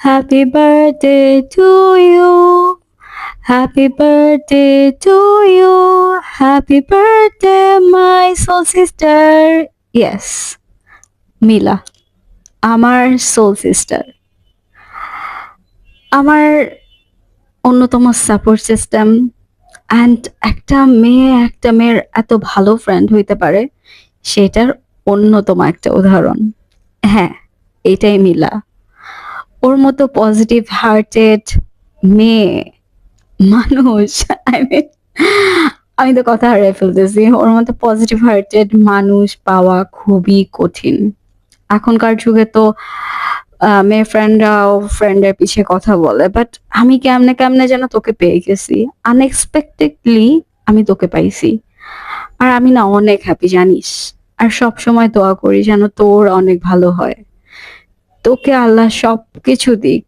Happy birthday to you. Happy birthday to you. Happy birthday, my soul sister. Yes, মিলা, আমার soul sister, আমার অন্যতম support system. And একটা মেয়ের এত ভালো ফ্রেন্ড হইতে পারে, সেটার অন্যতম একটা উদাহরণ। হ্যাঁ, এটাই মিলা। ওর মতো পজিটিভ হার্টেড মেয়ে, মানুষ, আই মিন, আমি তো কথা হারিয়ে ফেলতেছি। ওর মতো পজিটিভ হার্টেড মানুষ পাওয়া খুবই কঠিন। এখনকার যুগে তো মেয়ে ফ্রেন্ডরাও ফ্রেন্ডের পিছে কথা বলে, বাট আমি কেমনে কেমনে যেন তোকে পেয়ে গেছি। আনএক্সপেক্টেডলি আমি তোকে পাইছি। আর আমি না অনেক হ্যাপি, জানিস। আর সব সময় দোয়া করি যেন তোর অনেক ভালো হয়। তোকে আল্লাহ সবকিছু দিক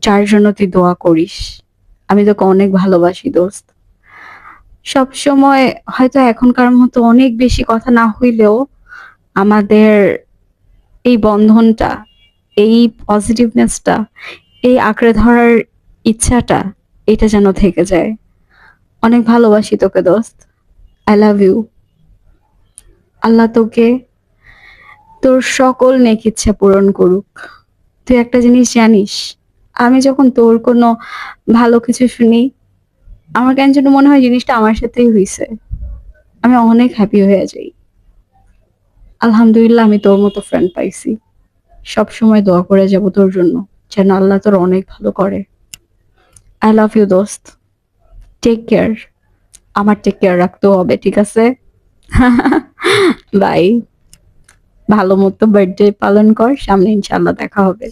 যার জন্য তুই দোয়া করিস। আমি তোকে অনেক ভালোবাসি দোস্ত। সবসময় হয়তো এখনকার মতো অনেক বেশি কথা না হইলেও আমাদের এই বন্ধনটা, এই পজিটিভনেসটা, এই আঁকড়ে ধরার ইচ্ছাটা, এটা যেন থেকে যায়। অনেক ভালোবাসি তোকে দোস্ত। I love you. আল্লাহ তোকে তোর সকল নেক ইচ্ছা পূরণ করুক। তুই একটা জিনিস জানিস, আমি যখন তোর কোনো ভালো কিছু শুনি, আমার কেন যেন মনে হয় জিনিসটা আমার সাথেই হইছে। আমি অনেক হ্যাপি হয়ে যাই। আলহামদুলিল্লাহ, আমি তোর মতো ফ্রেন্ড পাইছি। সব সময় দোয়া করে যাব তোর জন্য, যেন আল্লাহ তোর অনেক ভালো করে। আই লাভ ইউ দোস্ত। Take care. আমার টেক কেয়ার রাখতেও হবে, ঠিক আছে? বাই। ভালো মতো বার্থডে পালন কর, সামনে ইনশাল্লাহ দেখা হবে।